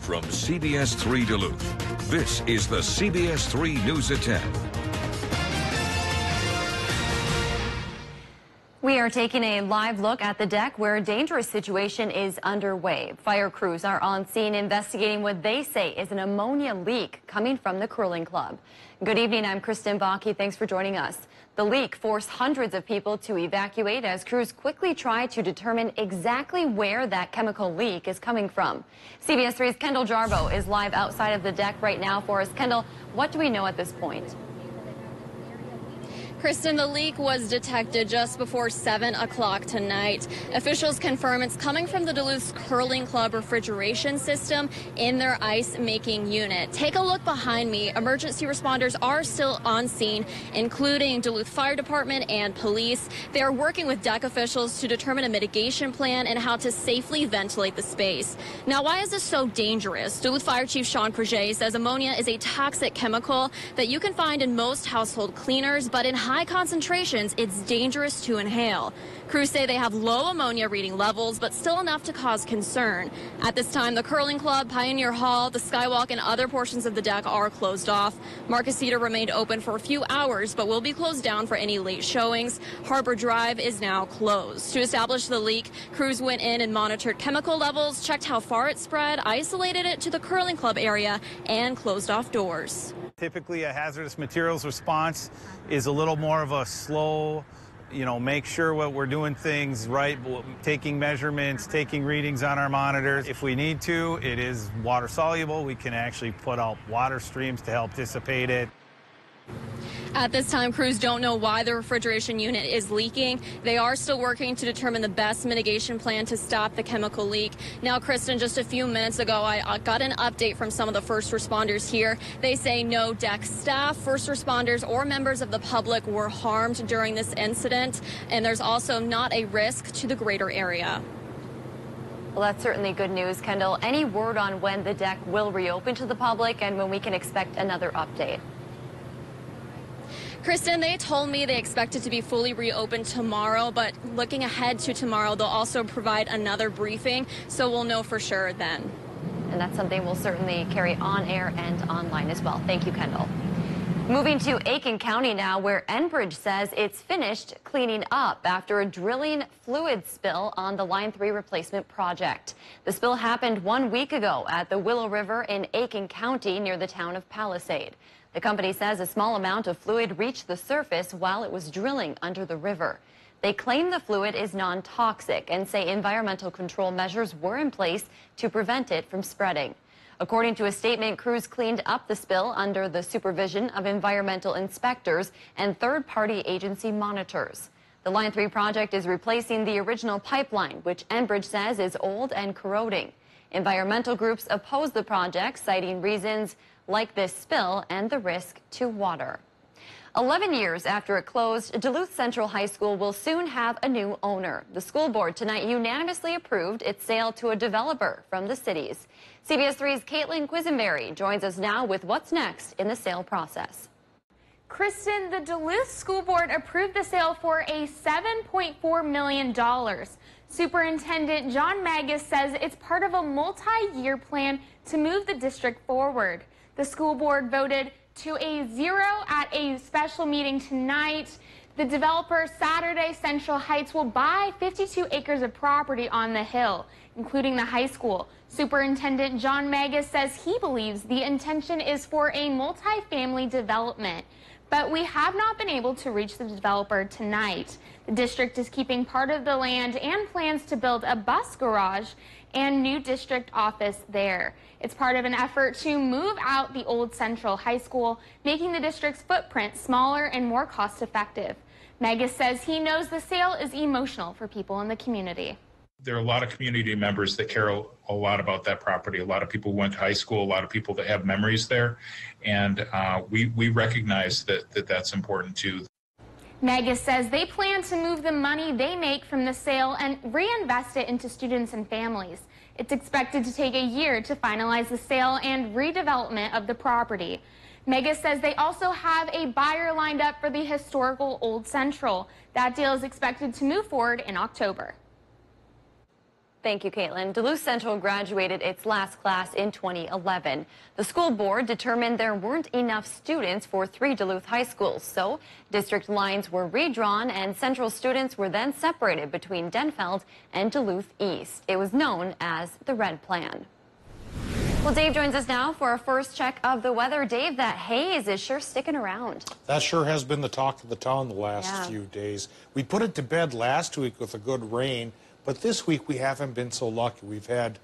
From CBS3 Duluth, this is the CBS3 News at 10. We are taking a live look at the deck where a dangerous situation is underway. Fire crews are on scene investigating what they say is an ammonia leak coming from the curling club. Good evening, I'm Kristen Bakke. Thanks for joining us. The leak forced hundreds of people to evacuate as crews quickly try to determine exactly where that chemical leak is coming from. CBS3's Kendall Jarbo is live outside of the deck right now for us. Kendall, what do we know at this point? Kristen, the leak was detected just before 7 o'clock tonight. Officials confirm it's coming from the Duluth Curling Club refrigeration system in their ice-making unit. Take a look behind me. Emergency responders are still on scene, including Duluth Fire Department and police. They are working with deck officials to determine a mitigation plan and how to safely ventilate the space. Now, why is this so dangerous? Duluth Fire Chief Sean Projet says ammonia is a toxic chemical that you can find in most household cleaners, but in high concentrations, it's dangerous to inhale. Crews say they have low ammonia reading levels, but still enough to cause concern. At this time, the Curling Club, Pioneer Hall, the Skywalk, and other portions of the deck are closed off. Marcus Cedar remained open for a few hours, but will be closed down for any late showings. Harbor Drive is now closed. To establish the leak, crews went in and monitored chemical levels, checked how far it spread, isolated it to the Curling Club area, and closed off doors. Typically, a hazardous materials response is a little more of a slow, make sure what we're doing things right, taking measurements, taking readings on our monitors. If we need to, it is water soluble. We can actually put out water streams to help dissipate it. At this time, crews don't know why the refrigeration unit is leaking. They are still working to determine the best mitigation plan to stop the chemical leak. Now, Kristen, just a few minutes ago, I got an update from some of the first responders here. They say no deck staff, first responders, or members of the public were harmed during this incident, and there's also not a risk to the greater area. Well, that's certainly good news, Kendall. Any word on when the deck will reopen to the public and when we can expect another update? Kristen, they told me they expect it to be fully reopened tomorrow, but looking ahead to tomorrow, they'll also provide another briefing, so we'll know for sure then. And that's something we'll certainly carry on air and online as well. Thank you, Kendall. Moving to Aiken County now, where Enbridge says it's finished cleaning up after a drilling fluid spill on the Line 3 replacement project. The spill happened 1 week ago at the Willow River in Aiken County near the town of Palisade. The company says a small amount of fluid reached the surface while it was drilling under the river. They claim the fluid is non-toxic and say environmental control measures were in place to prevent it from spreading. According to a statement, crews cleaned up the spill under the supervision of environmental inspectors and third-party agency monitors. The Line 3 project is replacing the original pipeline, which Enbridge says is old and corroding. Environmental groups oppose the project, citing reasons like this spill and the risk to water. 11 years after it closed, Duluth Central High School will soon have a new owner. The school board tonight unanimously approved its sale to a developer from the cities. CBS3's Caitlin Quisenberry joins us now with what's next in the sale process. Kristen, the Duluth School Board approved the sale for a $7.4 million. Superintendent John Magus says it's part of a multi-year plan to move the district forward. The school board voted to a 0 at a special meeting tonight. The developer, Saturday Central Heights, will buy 52 acres of property on the hill, including the high school. Superintendent John Magus says he believes the intention is for a multi-family development, but we have not been able to reach the developer tonight. The district is keeping part of the land and plans to build a bus garage and new district office there. It's part of an effort to move out the old Central High School, making the district's footprint smaller and more cost-effective. Magus says he knows the sale is emotional for people in the community. There are a lot of community members that care a lot about that property. A lot of people went to high school, a lot of people that have memories there, and we recognize that that's important too. Magus says they plan to move the money they make from the sale and reinvest it into students and families. It's expected to take a year to finalize the sale and redevelopment of the property. Magus says they also have a buyer lined up for the historical Old Central. That deal is expected to move forward in October. Thank you, Caitlin. Duluth Central graduated its last class in 2011. The school board determined there weren't enough students for 3 Duluth high schools, so district lines were redrawn and Central students were then separated between Denfeld and Duluth East. It was known as the Red Plan. Well, Dave joins us now for our first check of the weather. Dave, that haze is sure sticking around. That sure has been the talk of the town the last few days. We put it to bed last week with a good rain, but this week we haven't been so lucky. We've had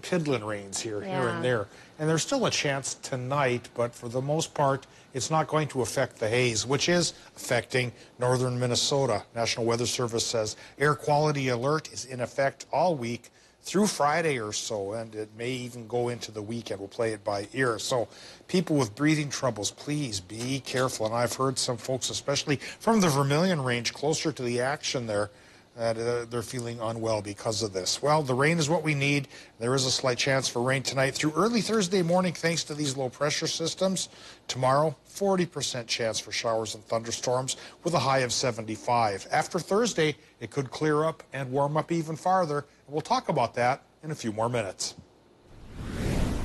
piddling rains here and there. And there's still a chance tonight, but for the most part, it's not going to affect the haze, which is affecting northern Minnesota. National Weather Service says air quality alert is in effect all week through Friday or so, and it may even go into the weekend. We'll play it by ear. So people with breathing troubles, please be careful. And I've heard some folks, especially from the Vermilion Range, closer to the action there, that they're feeling unwell because of this. Well, the rain is what we need. There is a slight chance for rain tonight through early Thursday morning thanks to these low pressure systems. Tomorrow, 40% chance for showers and thunderstorms with a high of 75. After Thursday, it could clear up and warm up even farther. We'll talk about that in a few more minutes.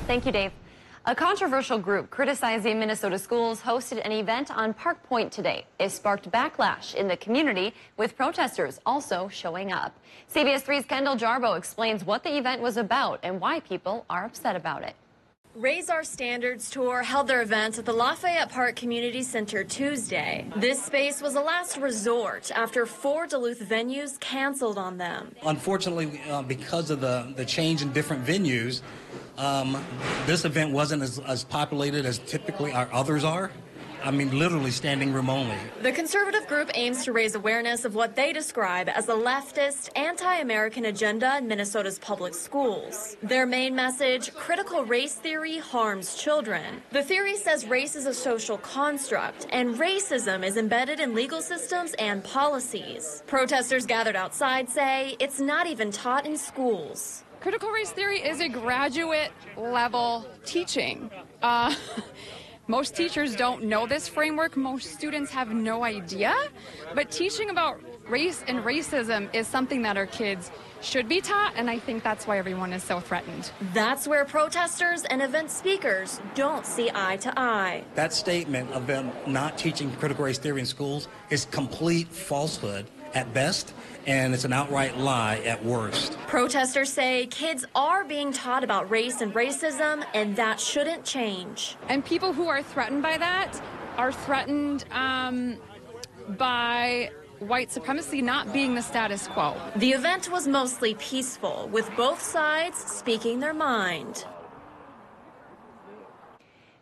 Thank you, Dave. A controversial group criticizing Minnesota schools hosted an event on Park Point today. It sparked backlash in the community, with protesters also showing up. CBS 3's Kendall Jarbo explains what the event was about and why people are upset about it. Raise Our Standards Tour held their event at the Lafayette Park Community Center Tuesday. This space was a last resort after 4 Duluth venues canceled on them. Unfortunately, because of the change in different venues, this event wasn't as populated as typically our others are. I mean, literally standing room only. The conservative group aims to raise awareness of what they describe as a leftist, anti-American agenda in Minnesota's public schools. Their main message, critical race theory harms children. The theory says race is a social construct, and racism is embedded in legal systems and policies. Protesters gathered outside say it's not even taught in schools. Critical race theory is a graduate level teaching. Most teachers don't know this framework. Most students have no idea. But teaching about race and racism is something that our kids should be taught, and I think that's why everyone is so threatened. That's where protesters and event speakers don't see eye to eye. That statement of them not teaching critical race theory in schools is complete falsehood at best, and it's an outright lie at worst. Protesters say kids are being taught about race and racism, and that shouldn't change. And people who are threatened by that are threatened by white supremacy not being the status quo. The event was mostly peaceful, with both sides speaking their mind.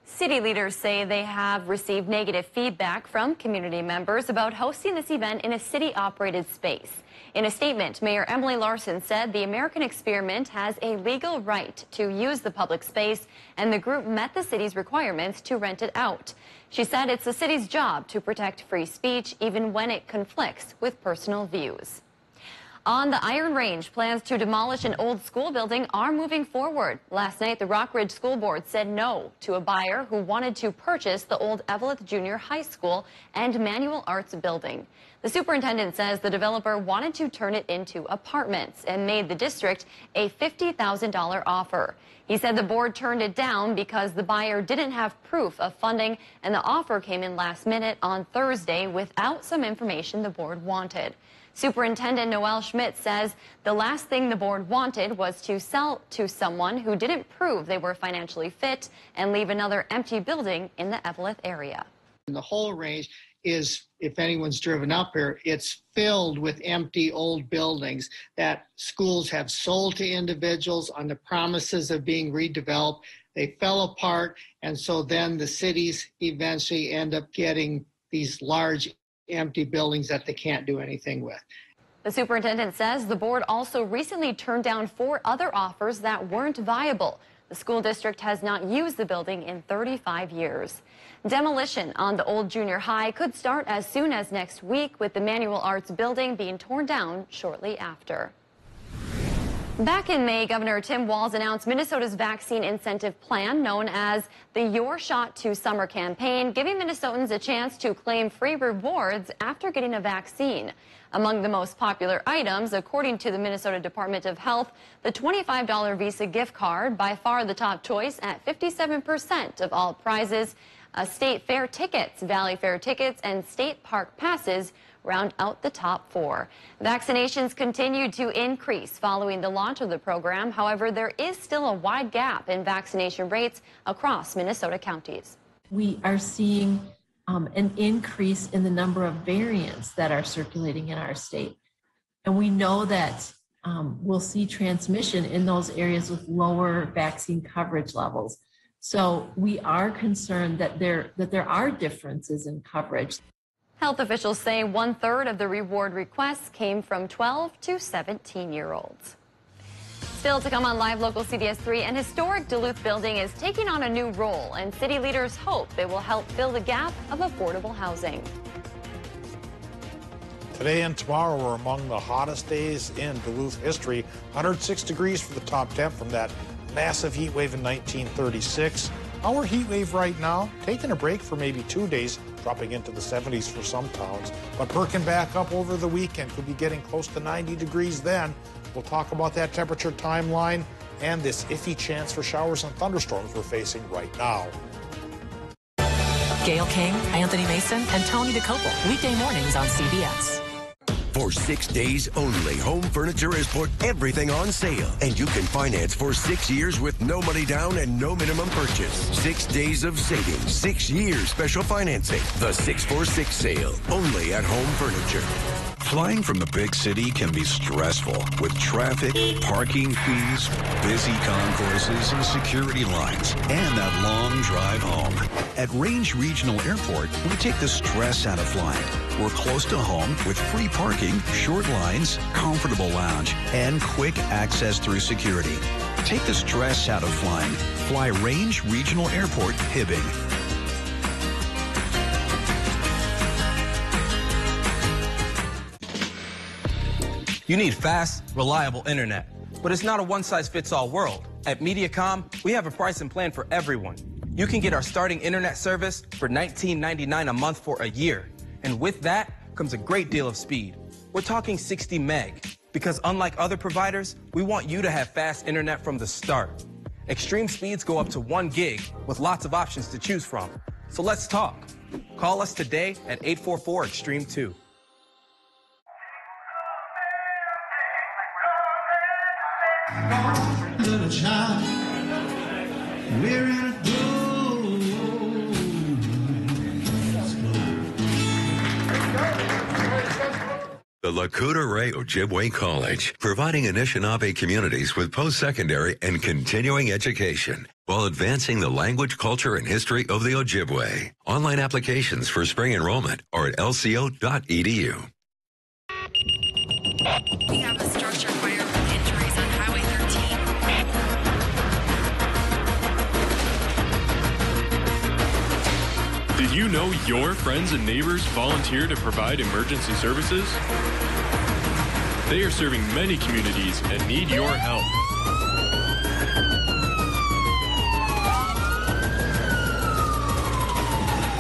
City leaders say they have received negative feedback from community members about hosting this event in a city-operated space. In a statement, Mayor Emily Larson said the American Experiment has a legal right to use the public space, and the group met the city's requirements to rent it out. She said it's the city's job to protect free speech, even when it conflicts with personal views. On the Iron Range, plans to demolish an old school building are moving forward. Last night, the Rockridge School Board said no to a buyer who wanted to purchase the old Evelyn Junior High School and Manual Arts building. The superintendent says the developer wanted to turn it into apartments and made the district a $50,000 offer. He said the board turned it down because the buyer didn't have proof of funding, and the offer came in last minute on Thursday without some information the board wanted. Superintendent Noel Schmidt says the last thing the board wanted was to sell to someone who didn't prove they were financially fit and leave another empty building in the Evelyn area. The whole range is, if anyone's driven up here, it's filled with empty old buildings that schools have sold to individuals on the promises of being redeveloped. They fell apart, and so then the cities eventually end up getting these large empty buildings that they can't do anything with. The superintendent says the board also recently turned down 4 other offers that weren't viable. The school district has not used the building in 35 years. Demolition on the old junior high could start as soon as next week, with the Manual Arts building being torn down shortly after. Back in May, Governor Tim Walz announced Minnesota's vaccine incentive plan, known as the Your Shot to Summer campaign, giving Minnesotans a chance to claim free rewards after getting a vaccine. Among the most popular items, according to the Minnesota Department of Health, the $25 Visa gift card, by far the top choice at 57% of all prizes. State fair tickets, Valley Fair tickets, and state park passes round out the top 4. Vaccinations continued to increase following the launch of the program. However, there is still a wide gap in vaccination rates across Minnesota counties. We are seeing an increase in the number of variants that are circulating in our state. And we know that we'll see transmission in those areas with lower vaccine coverage levels. So we are concerned that there are differences in coverage. Health officials say 1/3 of the reward requests came from 12 to 17-year-olds. Still to come on Live Local CBS3, an historic Duluth building is taking on a new role, and city leaders hope it will help fill the gap of affordable housing. Today and tomorrow are among the hottest days in Duluth history. 106 degrees for the top temp from that massive heat wave in 1936. Our heat wave right now, taking a break for maybe 2 days, dropping into the 70s for some towns, but perking back up over the weekend. Could be getting close to 90 degrees then. We'll talk about that temperature timeline and this iffy chance for showers and thunderstorms we're facing right now. Gail King, Anthony Mason, and Tony DeCopel, weekday mornings on CBS. For 6 days only, Home Furniture has put everything on sale, and you can finance for 6 years with no money down and no minimum purchase. 6 days of savings, 6 years special financing. The 646 sale, only at Home Furniture. Flying from the big city can be stressful with traffic, parking fees, busy concourses, and security lines, and that long drive home. At Range Regional Airport, we take the stress out of flying. We're close to home with free parking, short lines, comfortable lounge, and quick access through security. Take the stress out of flying. Fly Range Regional Airport, Hibbing. You need fast, reliable internet, but it's not a one-size-fits-all world. At Mediacom, we have a pricing plan for everyone. You can get our starting internet service for $19.99 a month for a year. And with that comes a great deal of speed. We're talking 60 meg, because unlike other providers, we want you to have fast internet from the start. Extreme speeds go up to 1 gig with lots of options to choose from. So let's talk. Call us today at 844-EXTREME2. Little child, we're in a The Lakota Ray Ojibwe College, providing Anishinaabe communities with post-secondary and continuing education while advancing the language, culture, and history of the Ojibwe. Online applications for spring enrollment are at lco.edu. We have a structure fire with injuries on Highway 13. Did you know your friends and neighbors volunteer to provide emergency services? They are serving many communities and need your help.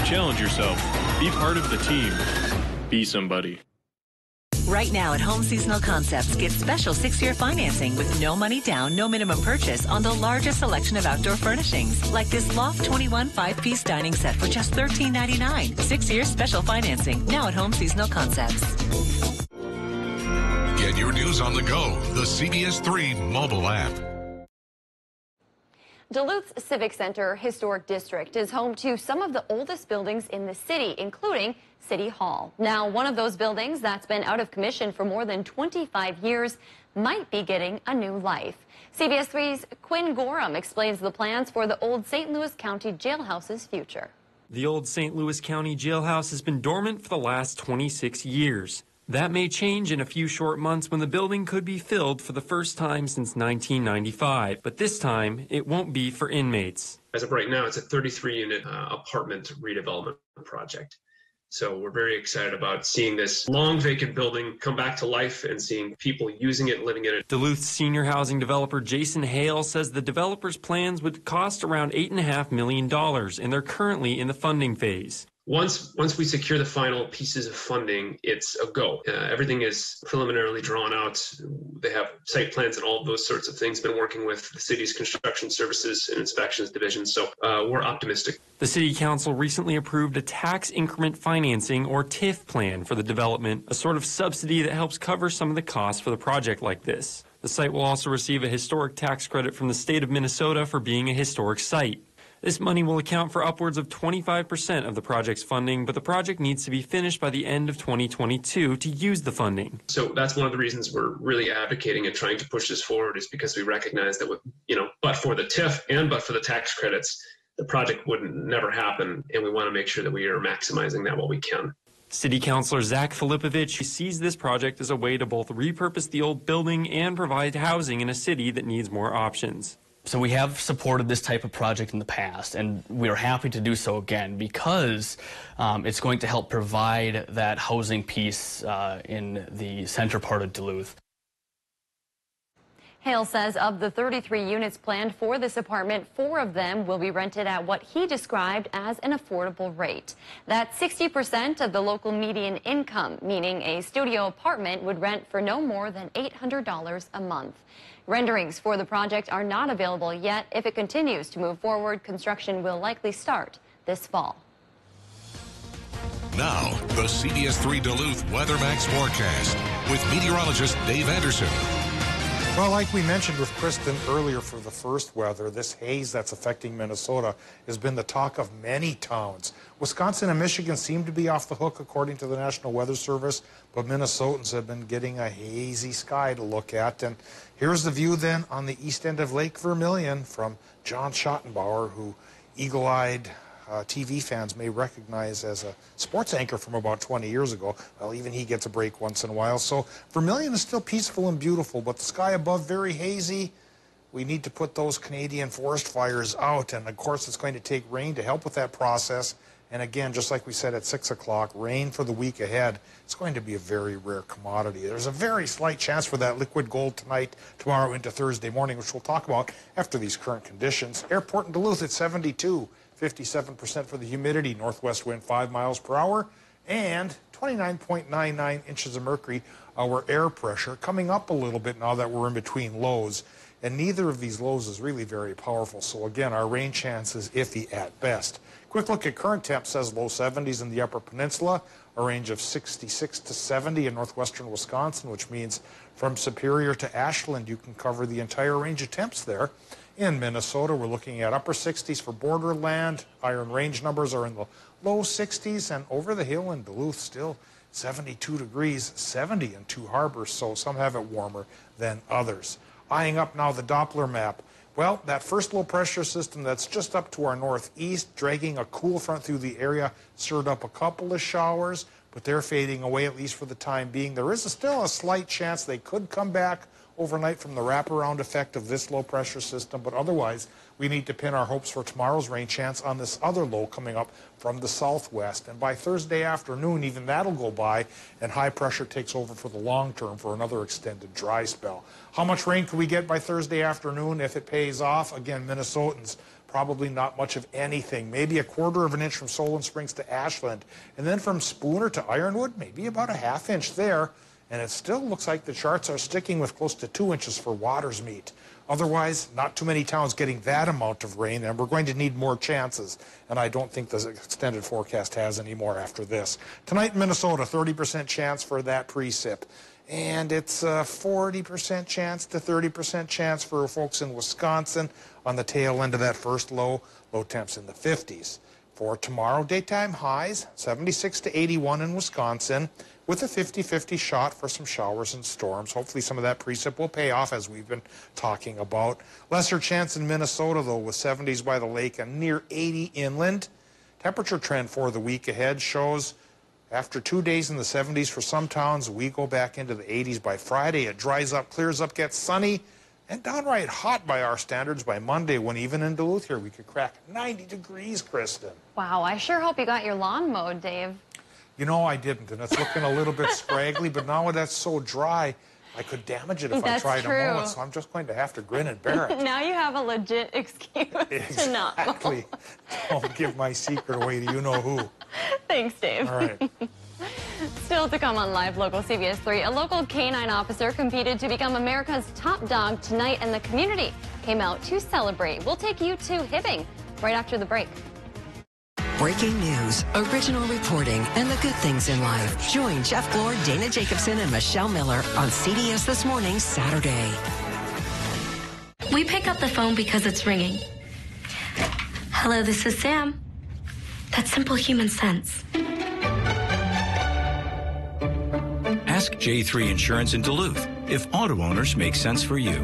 Challenge yourself. Be part of the team. Be somebody. Right now at Home Seasonal Concepts, get special 6-year financing with no money down, no minimum purchase on the largest selection of outdoor furnishings, like this Loft 21 5-piece dining set for just $13.99. 6 years special financing, now at Home Seasonal Concepts. Get your news on the go, the CBS3 mobile app. Duluth's Civic Center Historic District is home to some of the oldest buildings in the city, including City Hall. Now, one of those buildings that's been out of commission for more than 25 years might be getting a new life. CBS3's Quinn Gorham explains the plans for the old St. Louis County Jailhouse's future. The old St. Louis County Jailhouse has been dormant for the last 26 years. That may change in a few short months when the building could be filled for the first time since 1995, but this time it won't be for inmates. As of right now, it's a 33-unit apartment redevelopment project. So we're very excited about seeing this long vacant building come back to life and seeing people using it, living in it. Duluth senior housing developer Jason Hale says the developer's plans would cost around $8.5 million, and they're currently in the funding phase. Once we secure the final pieces of funding, it's a go. Everything is preliminarily drawn out. They have site plans and all of those sorts of things. Been working with the city's construction services and inspections division, so we're optimistic. The City Council recently approved a tax increment financing, or TIF plan, for the development, a sort of subsidy that helps cover some of the costs for the project like this. The site will also receive a historic tax credit from the state of Minnesota for being a historic site. This money will account for upwards of 25% of the project's funding, but the project needs to be finished by the end of 2022 to use the funding. So that's one of the reasons we're really advocating and trying to push this forward, is because we recognize that but for the TIF and but for the tax credits, the project would never happen, and we want to make sure that we are maximizing that while we can. City Councilor Zach Filipovich sees this project as a way to both repurpose the old building and provide housing in a city that needs more options. So we have supported this type of project in the past, and we are happy to do so again because it's going to help provide that housing piece in the center part of Duluth. Hale says of the 33 units planned for this apartment, 4 of them will be rented at what he described as an affordable rate. That's 60% of the local median income, meaning a studio apartment would rent for no more than $800 a month. Renderings for the project are not available yet. If it continues to move forward, construction will likely start this fall. Now, the CBS3 Duluth Weather Max forecast with meteorologist Dave Anderson. Well, like we mentioned with Kristen earlier for the first weather, this haze that's affecting Minnesota has been the talk of many towns. Wisconsin and Michigan seem to be off the hook according to the National Weather Service, but Minnesotans have been getting a hazy sky to look at. And here's the view then on the east end of Lake Vermilion from John Schottenbauer, who eagle-eyed TV fans may recognize as a sports anchor from about 20 years ago. Well, even he gets a break once in a while. So Vermilion is still peaceful and beautiful, but the sky above very hazy. We need to put those Canadian forest fires out, and of course it's going to take rain to help with that process. And again, just like we said at 6 o'clock, rain for the week ahead. It's going to be a very rare commodity. There's a very slight chance for that liquid gold tonight, tomorrow into Thursday morning, which we'll talk about after these current conditions. Airport in Duluth at 72. 57% for the humidity, northwest wind 5 miles per hour, and 29.99 inches of mercury, our air pressure, coming up a little bit now that we're in between lows. And neither of these lows is really very powerful. So again, our rain chance is iffy at best. Quick look at current temp says low 70s in the Upper Peninsula, a range of 66 to 70 in northwestern Wisconsin, which means from Superior to Ashland, you can cover the entire range of temps there. In Minnesota, we're looking at upper 60s for borderland. Iron Range numbers are in the low 60s, and over the hill in Duluth, still 72 degrees, 70 in Two Harbors, so some have it warmer than others. Eyeing up now the Doppler map. Well, that first low pressure system that's just up to our northeast, dragging a cool front through the area, stirred up a couple of showers, but they're fading away at least for the time being. There is still a slight chance they could come back overnight from the wraparound effect of this low pressure system, but otherwise we need to pin our hopes for tomorrow's rain chance on this other low coming up from the southwest. And by Thursday afternoon, even that'll go by, and high pressure takes over for the long term for another extended dry spell. How much rain could we get by Thursday afternoon if it pays off? Again, Minnesotans, probably not much of anything. Maybe a quarter of an inch from Solon Springs to Ashland, and then from Spooner to Ironwood, maybe about a half inch there. And it still looks like the charts are sticking with close to 2 inches for Watersmeet. Otherwise, not too many towns getting that amount of rain, and we're going to need more chances. And I don't think the extended forecast has any more after this. Tonight in Minnesota, 30% chance for that precip. And it's a 40% chance to 30% chance for folks in Wisconsin on the tail end of that first low. Low temps in the 50s. For tomorrow, daytime highs, 76 to 81 in Wisconsin, with a 50-50 shot for some showers and storms. Hopefully some of that precip will pay off, as we've been talking about. Lesser chance in Minnesota, though, with 70s by the lake and near 80 inland. Temperature trend for the week ahead shows after 2 days in the 70s for some towns, we go back into the 80s by Friday. It dries up, clears up, gets sunny, and downright hot by our standards by Monday, when even in Duluth here we could crack 90 degrees, Kristen. Wow, I sure hope you got your lawn mowed, Dave. You know, I didn't, and it's looking a little bit scraggly, but now that's so dry, I could damage it if I tried to mow it, so I'm just going to have to grin and bear it. Now you have a legit excuse to not mow. Exactly. Don't give my secret away to you-know-who. Thanks, Dave. All right. Still to come on Live Local CBS3, a local canine officer competed to become America's top dog tonight, and the community came out to celebrate. We'll take you to Hibbing right after the break. Breaking news, original reporting, and the good things in life. Join Jeff Glore, Dana Jacobson, and Michelle Miller on CBS This Morning, Saturday. We pick up the phone because it's ringing. Hello, this is Sam. That's simple human sense. Ask J3 Insurance in Duluth if auto owners make sense for you.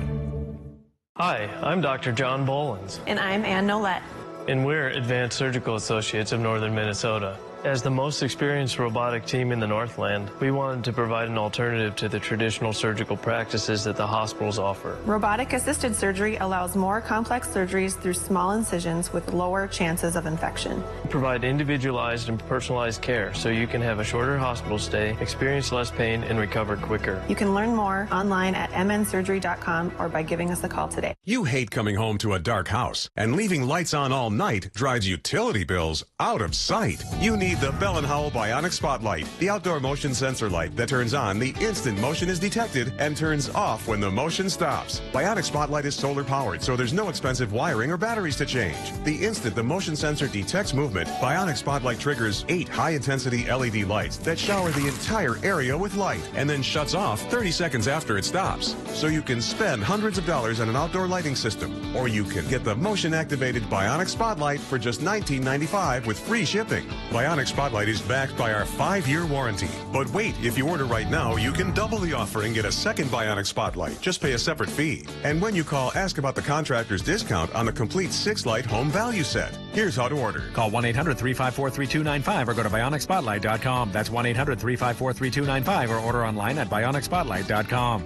Hi, I'm Dr. John Bolins. And I'm Ann Nolette. And we're Advanced Surgical Associates of Northern Minnesota. As the most experienced robotic team in the Northland, we wanted to provide an alternative to the traditional surgical practices that the hospitals offer. Robotic-assisted surgery allows more complex surgeries through small incisions with lower chances of infection. We provide individualized and personalized care so you can have a shorter hospital stay, experience less pain, and recover quicker. You can learn more online at mnsurgery.com or by giving us a call today. You hate coming home to a dark house, and leaving lights on all night drives utility bills out of sight. You need the Bell & Howell Bionic Spotlight, the outdoor motion sensor light that turns on the instant motion is detected and turns off when the motion stops. Bionic Spotlight is solar powered, so there's no expensive wiring or batteries to change. The instant the motion sensor detects movement, Bionic Spotlight triggers 8 high-intensity LED lights that shower the entire area with light and then shuts off 30 seconds after it stops. So you can spend hundreds of dollars on an outdoor lighting system, or you can get the motion-activated Bionic Spotlight for just $19.95 with free shipping. Bionic Spotlight is backed by our 5-year warranty. But wait, if you order right now, you can double the offer and get a second Bionic Spotlight. Just pay a separate fee. And when you call, ask about the contractor's discount on the complete 6-light home value set. Here's how to order. Call 1-800-354-3295 or go to BionicSpotlight.com. That's 1-800-354-3295 or order online at BionicSpotlight.com.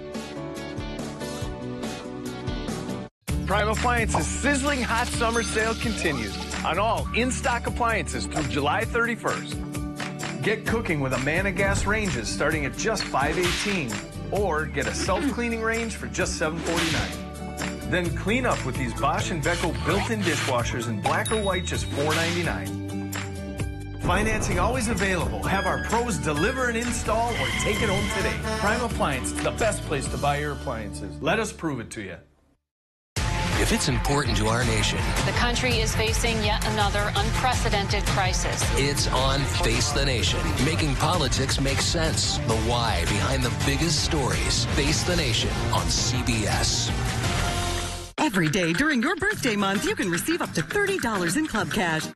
Prime Appliances' sizzling hot summer sale continues on all in-stock appliances through July 31st. Get cooking with Amana gas ranges starting at just $5.18, or get a self-cleaning range for just $7.49. Then clean up with these Bosch and Beko built-in dishwashers in black or white, just $4.99. Financing always available. Have our pros deliver and install or take it home today. Prime Appliances, the best place to buy your appliances. Let us prove it to you. If it's important to our nation, the country is facing yet another unprecedented crisis. It's on Face the Nation, making politics make sense. The why behind the biggest stories. Face the Nation on CBS. Every day during your birthday month, you can receive up to $30 in club cash.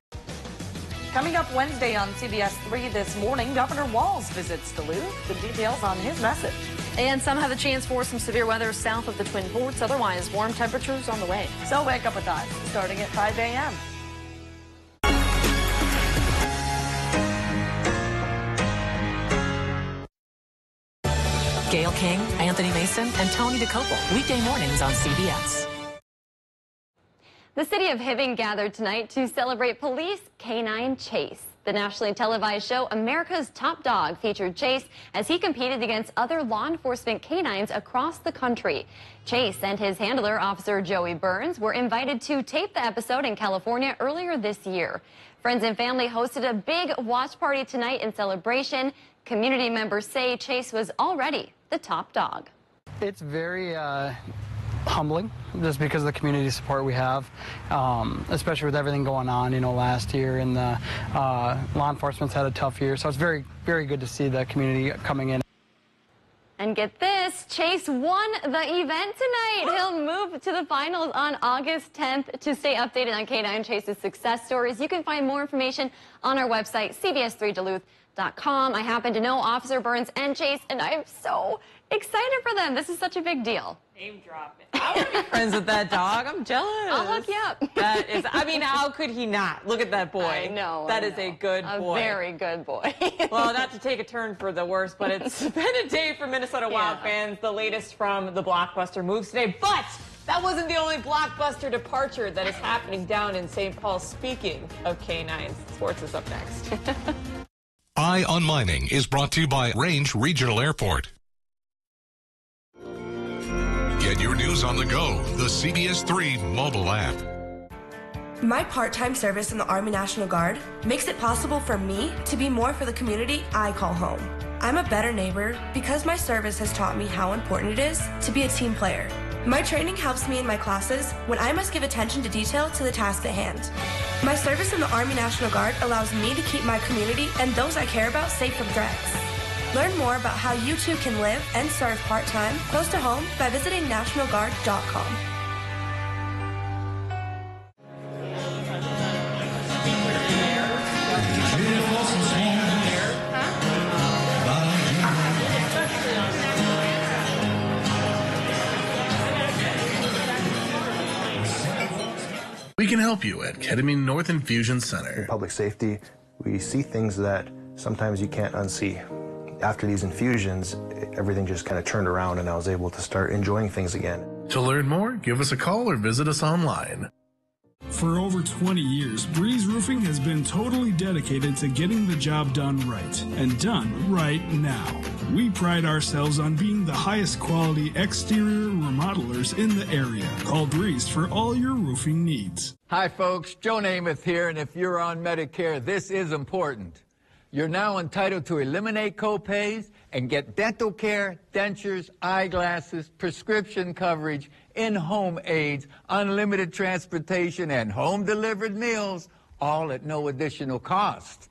Coming up Wednesday on CBS3 This Morning, Governor Walz visits Duluth. The details on his message. And some have a chance for some severe weather south of the Twin Ports. Otherwise, warm temperatures on the way. So wake up with us starting at 5 a.m. Gail King, Anthony Mason, and Tony DeCopel. Weekday mornings on CBS. The city of Hibbing gathered tonight to celebrate Police Canine Chase. The nationally televised show America's Top Dog featured Chase as he competed against other law enforcement canines across the country. Chase and his handler, Officer Joey Burns, were invited to tape the episode in California earlier this year. Friends and family hosted a big watch party tonight in celebration. Community members say Chase was already the top dog. It's very humbling, just because of the community support we have, especially with everything going on, last year, and the law enforcement's had a tough year. So it's very, very good to see the community coming in. And get this, Chase won the event tonight. He'll move to the finals on August 10th. To stay updated on Canine Chase's success stories, you can find more information on our website, CBS3Duluth.com. I happen to know Officer Burns and Chase, and I'm so excited for them. This is such a big deal. Name drop it. I want to be friends with that dog. I'm jealous. I'll hook you up. That is, I mean, how could he not? Look at that boy. I know. That is a good boy. A very good boy. Well, not to take a turn for the worse, but it's been a day for Minnesota Wild fans. The latest from the Blockbuster moves today. But that wasn't the only Blockbuster departure that is happening down in St. Paul. Speaking of canines, sports is up next. Eye on Mining is brought to you by Range Regional Airport. Get your news on the go, the CBS3 mobile app. My part-time service in the Army National Guard makes it possible for me to be more for the community I call home. I'm a better neighbor because my service has taught me how important it is to be a team player. My training helps me in my classes when I must give attention to detail to the task at hand. My service in the Army National Guard allows me to keep my community and those I care about safe from threats. Learn more about how you too can live and serve part-time close to home by visiting nationalguard.com. We can help you at Ketamine North Infusion Center. In public safety, we see things that sometimes you can't unsee. After these infusions, everything just kind of turned around and I was able to start enjoying things again. To learn more, give us a call or visit us online. For over 20 years, Breeze Roofing has been totally dedicated to getting the job done right, and done right now. We pride ourselves on being the highest quality exterior remodelers in the area. Call Breeze for all your roofing needs. Hi folks, Joe Namath here, and if you're on Medicare, this is important. You're now entitled to eliminate copays and get dental care, dentures, eyeglasses, prescription coverage, in-home aids, unlimited transportation, and home-delivered meals, all at no additional cost.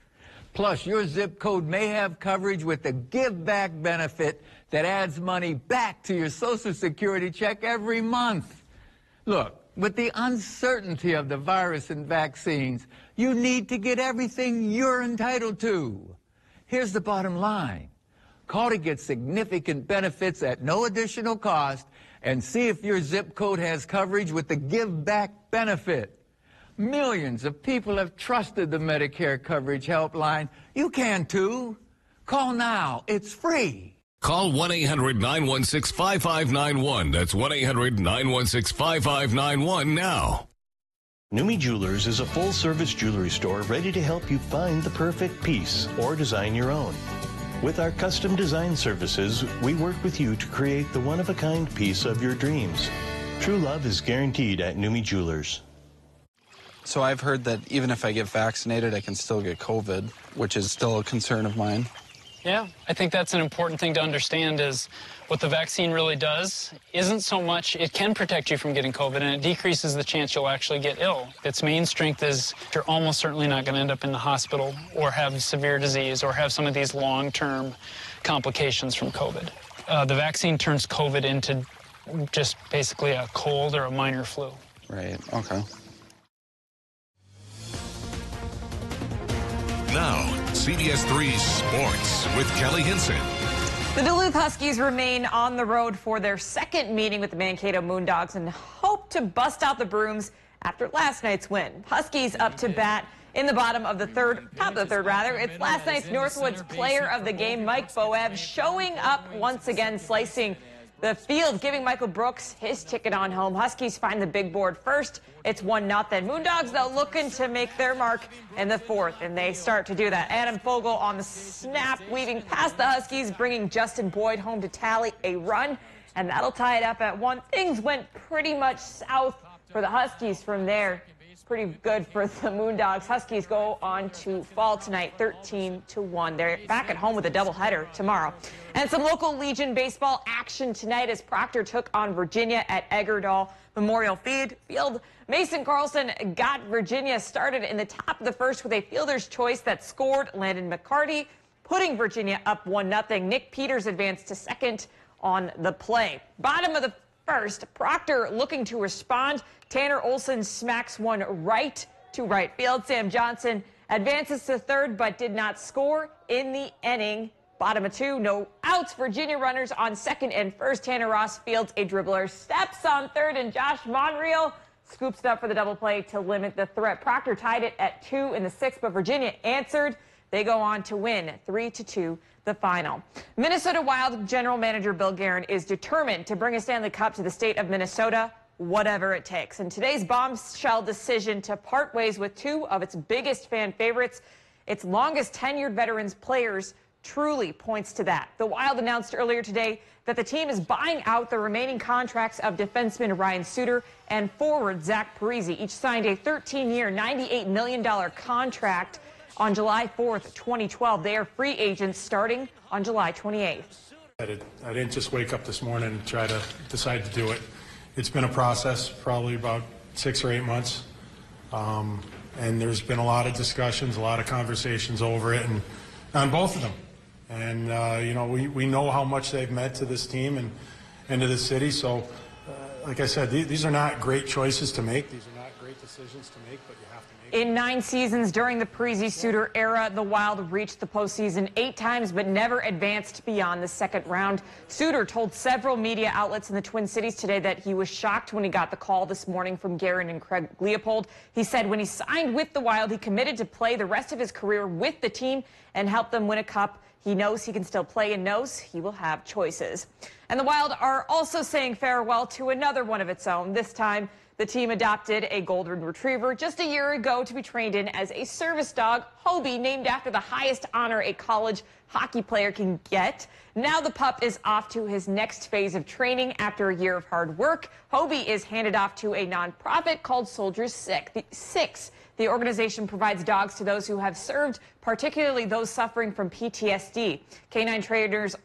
Plus, your zip code may have coverage with the Give Back benefit that adds money back to your Social Security check every month. Look, with the uncertainty of the virus and vaccines, you need to get everything you're entitled to. Here's the bottom line. Call to get significant benefits at no additional cost and see if your zip code has coverage with the Give Back benefit. Millions of people have trusted the Medicare Coverage Helpline. You can too. Call now. It's free. Call 1-800-916-5591. That's 1-800-916-5591 now. Numi Jewelers is a full-service jewelry store ready to help you find the perfect piece or design your own. With our custom design services, we work with you to create the one-of-a-kind piece of your dreams. True love is guaranteed at Numi Jewelers. So I've heard that even if I get vaccinated, I can still get COVID, which is still a concern of mine. Yeah, I think that's an important thing to understand is what the vaccine really does isn't so much it can protect you from getting COVID and it decreases the chance you'll actually get ill. Its main strength is you're almost certainly not going to end up in the hospital or have severe disease or have some of these long-term complications from COVID. The vaccine turns COVID into just basically a cold or a minor flu. Right, okay. Now, CBS3 Sports with Kelly Hinson. The Duluth Huskies remain on the road for their second meeting with the Mankato Moondogs and hope to bust out the brooms after last night's win. Huskies up to bat in the top of the third. It's last night's Northwoods player of the game, Mike Boeb, showing up once again, slicing the field, giving Michael Brooks his ticket on home. Huskies find the big board first. It's 1-0. Moondogs, though, looking to make their mark in the fourth, and they start to do that. Adam Fogel on the snap, weaving past the Huskies, bringing Justin Boyd home to tally a run, and that'll tie it up at 1. Things went pretty much south for the Huskies from there. Pretty good for the Moondogs. Huskies go on to fall tonight 13-1. They're back at home with a doubleheader tomorrow. And some local Legion baseball action tonight as Proctor took on Virginia at Eggerdahl Memorial Field. Mason Carlson got Virginia started in the top of the first with a fielder's choice that scored Landon McCarty, putting Virginia up 1-0. Nick Peters advanced to second on the play. Bottom of the first, Proctor looking to respond. Tanner Olson smacks one right to right field. Sam Johnson advances to third but did not score in the inning. Bottom of 2, no outs. Virginia runners on second and first. Tanner Ross fields a dribbler, steps on third, and Josh Monreal scoops it up for the double play to limit the threat. Proctor tied it at 2 in the 6th, but Virginia answered. They go on to win 3-2 the final. Minnesota Wild general manager Bill Guerin is determined to bring a Stanley Cup to the state of Minnesota, whatever it takes. And today's bombshell decision to part ways with 2 of its biggest fan favorites its longest tenured veterans players truly points to that. The Wild announced earlier today that the team is buying out the remaining contracts of defenseman Ryan Suter and forward Zach Parise. Each signed a 13-year, $98 million contract on July 4th, 2012. They are free agents starting on July 28th. I didn't just wake up this morning and try to decide to do it. It's been a process, probably about 6 or 8 months. And there's been a lot of discussions, a lot of conversations over it, and on both of them. And, you know, we know how much they've meant to this team and to the city. So, like I said, these are not great choices to make. These are not great decisions to make, but you have to make them. In 9 seasons during the Parise-Suter era, the Wild reached the postseason 8 times, but never advanced beyond the second round. Suter told several media outlets in the Twin Cities today that he was shocked when he got the call this morning from Guerin and Craig Leopold. He said when he signed with the Wild, he committed to play the rest of his career with the team and help them win a cup. He knows he can still play and knows he will have choices. And the Wild are also saying farewell to another one of its own. This time, the team adopted a golden retriever just a year ago to be trained in as a service dog, Hobie, named after the highest honor a college hockey player can get. Now the pup is off to his next phase of training after a year of hard work. Hobie is handed off to a nonprofit called Soldiers 6. The organization provides dogs to those who have served, particularly those suffering from PTSD. Canine trainers,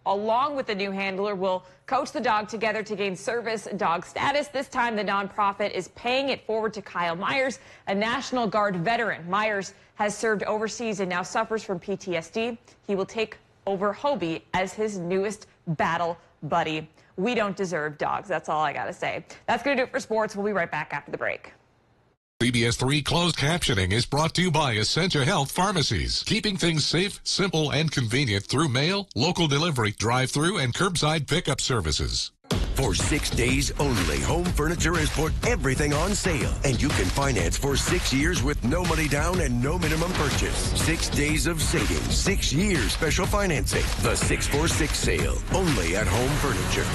along with the new handler, will coach the dog together to gain service dog status. This time, the nonprofit is paying it forward to Kyle Myers, a National Guard veteran. Myers has served overseas and now suffers from PTSD. He will take over Hobie as his newest battle buddy. We don't deserve dogs. That's all I got to say. That's going to do it for sports. We'll be right back after the break. CBS3 closed captioning is brought to you by Essentia Health Pharmacies, keeping things safe, simple, and convenient through mail, local delivery, drive-through, and curbside pickup services. For 6 days only, Home Furniture has put everything on sale, and you can finance for 6 years with no money down and no minimum purchase. 6 days of savings, 6 years special financing. The 646 sale, only at Home Furniture.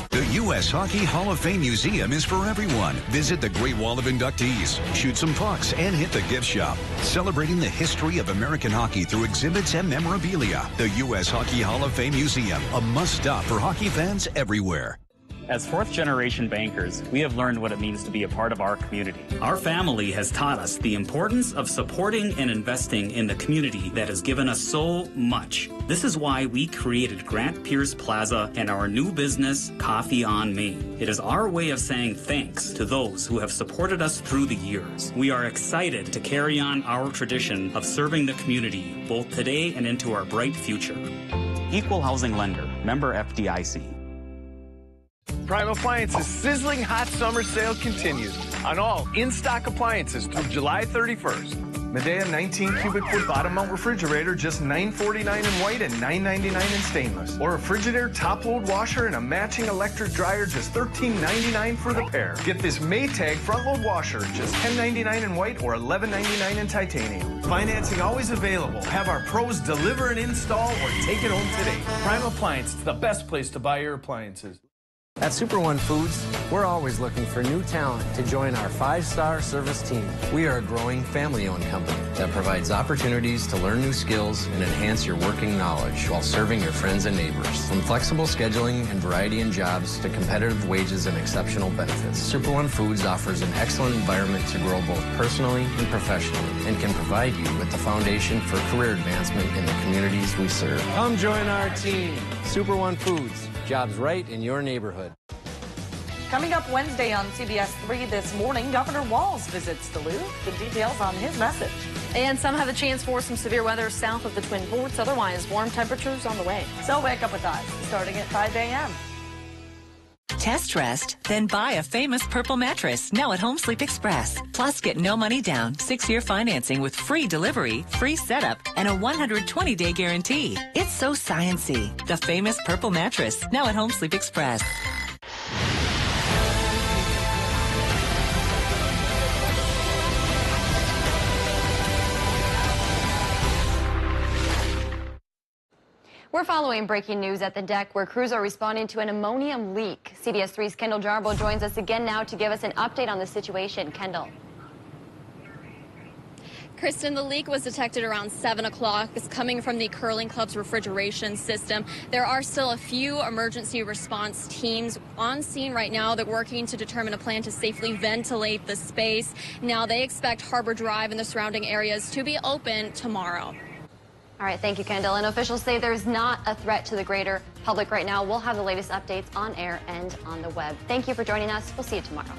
The U.S. Hockey Hall of Fame Museum is for everyone. Visit the Great Wall of Inductees, shoot some pucks, and hit the gift shop. Celebrating the history of American hockey through exhibits and memorabilia. The U.S. Hockey Hall of Fame Museum, a must-stop for hockey fans everywhere. As fourth-generation bankers, we have learned what it means to be a part of our community. Our family has taught us the importance of supporting and investing in the community that has given us so much. This is why we created Grant Pierce Plaza and our new business, Coffee on Main. It is our way of saying thanks to those who have supported us through the years. We are excited to carry on our tradition of serving the community, both today and into our bright future. Equal Housing Lender, member FDIC. Prime Appliances' sizzling hot summer sale continues on all in-stock appliances through July 31st. Medea 19 cubic foot bottom mount refrigerator, just $9.49 in white and $9.99 in stainless. Or a Frigidaire top load washer and a matching electric dryer, just $13.99 for the pair. Get this Maytag front load washer, just $10.99 in white or $11.99 in titanium. Financing always available. Have our pros deliver and install or take it home today. Prime Appliance, the best place to buy your appliances. At Super One Foods, we're always looking for new talent to join our 5-star service team. We are a growing family-owned company that provides opportunities to learn new skills and enhance your working knowledge while serving your friends and neighbors. From flexible scheduling and variety in jobs to competitive wages and exceptional benefits, Super One Foods offers an excellent environment to grow both personally and professionally and can provide you with the foundation for career advancement in the communities we serve. Come join our team, Super One Foods. Jobs right in your neighborhood. Coming up Wednesday on CBS3 this morning, Governor Walz visits Duluth. The details on his message. And some have a chance for some severe weather south of the Twin Ports. Otherwise, warm temperatures on the way. So wake up with us starting at 5 a.m. Test rest, then buy a famous purple mattress now at Home Sleep Express. Plus, get no money down, 6-year financing with free delivery, free setup, and a 120-day guarantee. It's so science-y. The famous purple mattress now at Home Sleep Express. We're following breaking news at the deck where crews are responding to an ammonium leak. CBS 3's Kendall Jarbo joins us again now to give us an update on the situation. Kendall. Kristen, the leak was detected around 7 o'clock. It's coming from the curling club's refrigeration system. There are still a few emergency response teams on scene right now. They're working to determine a plan to safely ventilate the space. Now they expect Harbor Drive and the surrounding areas to be open tomorrow. All right, thank you, Kendall. And officials say there's not a threat to the greater public right now. We'll have the latest updates on air and on the web. Thank you for joining us. We'll see you tomorrow.